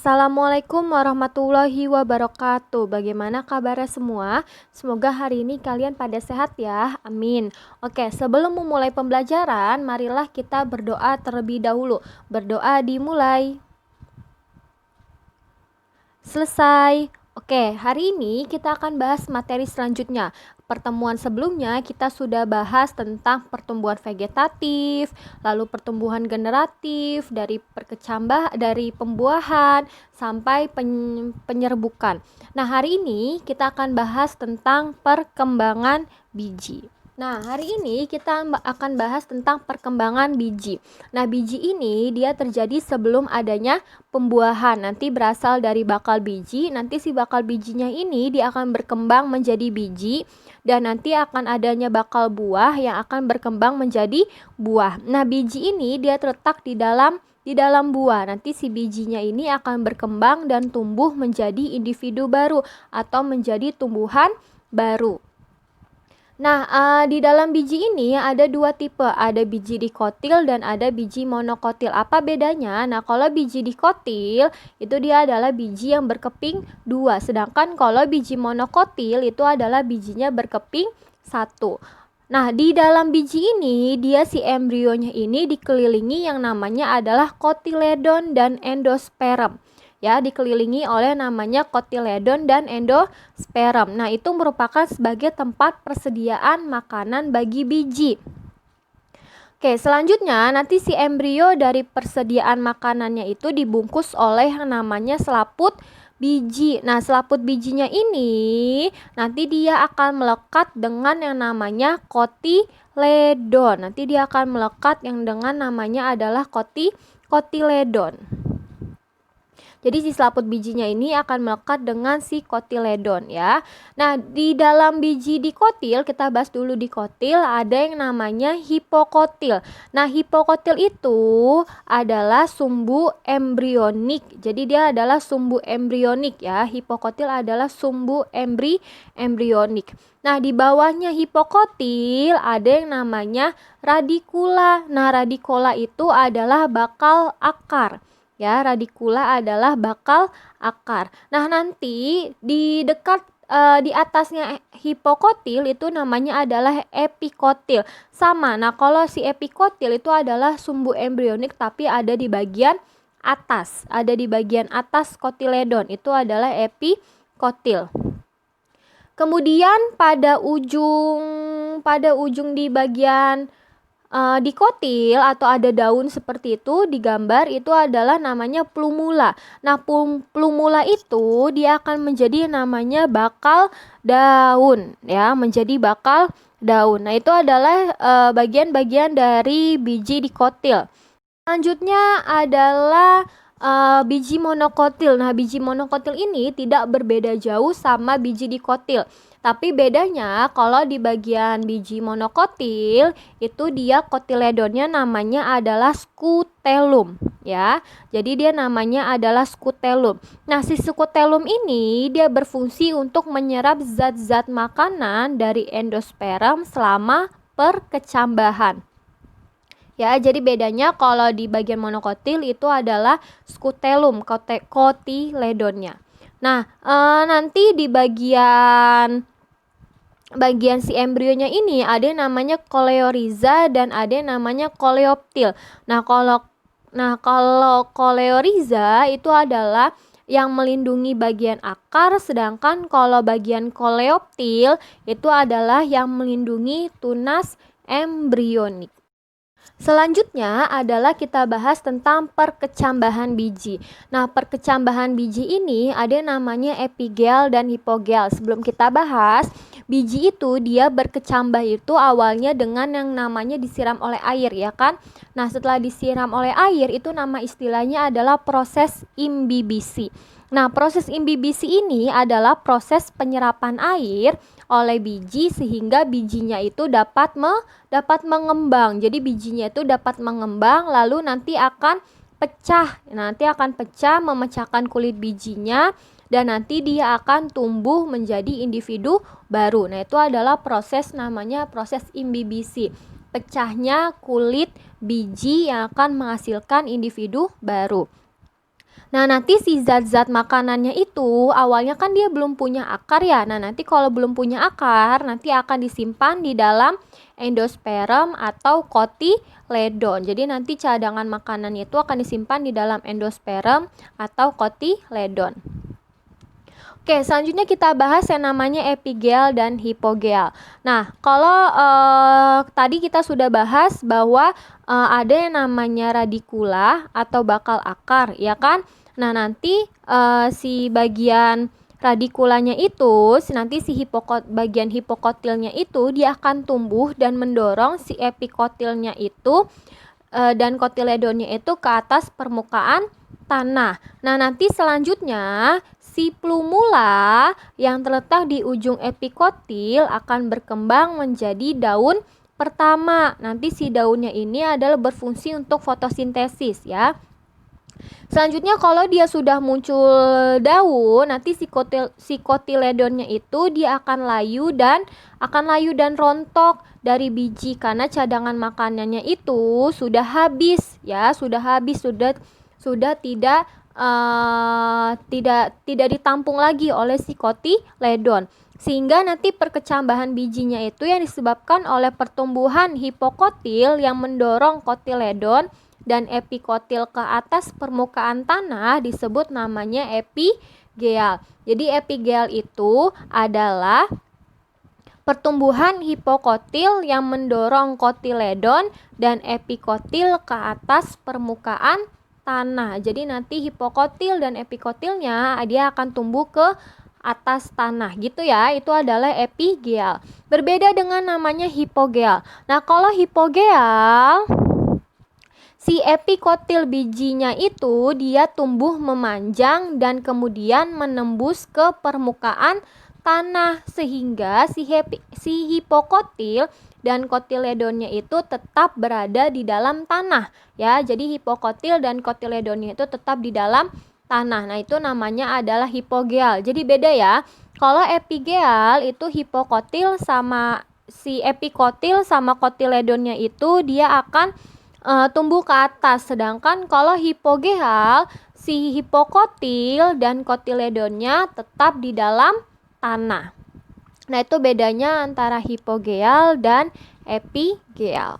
Assalamualaikum warahmatullahi wabarakatuh. Bagaimana kabarnya semua? Semoga hari ini kalian pada sehat ya. Amin. Oke, sebelum memulai pembelajaran, marilah kita berdoa terlebih dahulu. Berdoa dimulai. Selesai. Oke, hari ini kita akan bahas materi selanjutnya. Pertemuan sebelumnya kita sudah bahas tentang pertumbuhan vegetatif, lalu pertumbuhan generatif, dari pembuahan sampai penyerbukan. Nah, hari ini kita akan bahas tentang perkembangan biji. Nah, hari ini kita akan bahas tentang perkembangan biji. Nah, biji ini dia terjadi sebelum adanya pembuahan. Nanti berasal dari bakal biji. Nanti si bakal bijinya ini dia akan berkembang menjadi biji dan nanti akan adanya bakal buah yang akan berkembang menjadi buah. Nah, biji ini dia terletak di dalam buah. Nanti si bijinya ini akan berkembang dan tumbuh menjadi individu baru atau menjadi tumbuhan baru. Nah, di dalam biji ini ada dua tipe, ada biji dikotil dan ada biji monokotil. Apa bedanya? Nah, kalau biji dikotil itu dia adalah biji yang berkeping 2, sedangkan kalau biji monokotil itu adalah bijinya berkeping 1. Nah, di dalam biji ini dia si embrionya ini dikelilingi yang namanya adalah kotiledon dan endosperm. Ya, dikelilingi oleh namanya kotiledon dan endosperm. Nah, itu merupakan sebagai tempat persediaan makanan bagi biji. Oke, selanjutnya nanti si embrio dari persediaan makanannya itu dibungkus oleh yang namanya selaput biji. Nah, selaput bijinya ini nanti dia akan melekat dengan yang namanya kotiledon. Nanti dia akan melekat yang dengan namanya adalah kotiledon. Jadi si selaput bijinya ini akan melekat dengan si kotiledon ya. Nah, di dalam biji dikotil, kita bahas dulu dikotil, ada yang namanya hipokotil. Nah, hipokotil itu adalah sumbu embrionik. Jadi dia adalah sumbu embrionik ya. Hipokotil adalah sumbu embrionik. Nah, di bawahnya hipokotil ada yang namanya radikula. Nah, radikula itu adalah bakal akar. Ya, radikula adalah bakal akar. Nah, nanti di dekat di atasnya hipokotil itu namanya adalah epikotil. Sama. Nah, kalau si epikotil itu adalah sumbu embrionik tapi ada di bagian atas. Ada di bagian atas kotiledon. Itu adalah epikotil. Kemudian pada ujung di bagian dikotil atau ada daun seperti itu digambar itu adalah namanya plumula. Nah, plumula itu dia akan menjadi namanya bakal daun ya, menjadi bakal daun. Nah, itu adalah bagian-bagian dari biji dikotil. Selanjutnya adalah biji monokotil. Nah, biji monokotil ini tidak berbeda jauh sama biji dikotil. Tapi bedanya kalau di bagian biji monokotil itu dia kotiledonnya namanya adalah skutelum ya. Jadi dia namanya adalah skutelum. Nah, si skutelum ini dia berfungsi untuk menyerap zat-zat makanan dari endosperm selama perkecambahan. Ya, jadi bedanya kalau di bagian monokotil itu adalah skutelum, kotiledonnya. Nah, nanti di bagian si embrionya ini ada yang namanya koleoriza dan ada yang namanya koleoptil. Nah, kalau koleoriza itu adalah yang melindungi bagian akar, sedangkan kalau bagian koleoptil itu adalah yang melindungi tunas embrionik. Selanjutnya adalah kita bahas tentang perkecambahan biji. Nah, perkecambahan biji ini ada namanya epigel dan hipogel. Sebelum kita bahas, biji itu dia berkecambah itu awalnya dengan yang namanya disiram oleh air ya kan. Nah, setelah disiram oleh air itu nama istilahnya adalah proses imbibisi. Nah, proses imbibisi ini adalah proses penyerapan air oleh biji sehingga bijinya itu dapat mengembang. Jadi bijinya itu dapat mengembang lalu nanti akan pecah. Nanti akan pecah memecahkan kulit bijinya dan nanti dia akan tumbuh menjadi individu baru. Nah, itu adalah namanya proses imbibisi. Pecahnya kulit biji yang akan menghasilkan individu baru. Nah, nanti si zat-zat makanannya itu awalnya kan dia belum punya akar ya. Nah, nanti kalau belum punya akar, nanti akan disimpan di dalam endosperm atau kotiledon. Jadi nanti cadangan makanan itu akan disimpan di dalam endosperm atau kotiledon. Oke, selanjutnya kita bahas yang namanya epigel dan hipogeal. Nah, kalau tadi kita sudah bahas bahwa ada yang namanya radikula atau bakal akar, ya kan? Nah, nanti si bagian radikulanya itu, nanti si bagian hipokotilnya itu dia akan tumbuh dan mendorong si epikotilnya itu dan kotiledonnya itu ke atas permukaan tanah. Nah, nanti selanjutnya si plumula yang terletak di ujung epikotil akan berkembang menjadi daun pertama. Nanti si daunnya ini adalah berfungsi untuk fotosintesis ya. Selanjutnya kalau dia sudah muncul daun, nanti si kotiledonnya itu dia akan layu dan rontok dari biji karena cadangan makanannya itu sudah habis ya, sudah tidak ditampung lagi oleh si kotiledon. Sehingga nanti perkecambahan bijinya itu yang disebabkan oleh pertumbuhan hipokotil yang mendorong kotiledon dan epikotil ke atas permukaan tanah disebut namanya epigel. Jadi epigel itu adalah pertumbuhan hipokotil yang mendorong kotiledon dan epikotil ke atas permukaan tanah. Jadi nanti hipokotil dan epikotilnya dia akan tumbuh ke atas tanah gitu ya. Itu adalah epigel. Berbeda dengan namanya hipogel. Nah, kalau hipogel si epikotil bijinya itu dia tumbuh memanjang dan kemudian menembus ke permukaan tanah sehingga si hipokotil dan kotiledonnya itu tetap berada di dalam tanah ya. Jadi hipokotil dan kotiledonnya itu tetap di dalam tanah. Nah, itu namanya adalah hipogel. Jadi beda ya. Kalau epigel itu hipokotil sama si epikotil sama kotiledonnya itu dia akan tumbuh ke atas. Sedangkan kalau hipogel, si hipokotil dan kotiledonnya tetap di dalam tanah. Nah, itu bedanya antara hipogel dan epigel.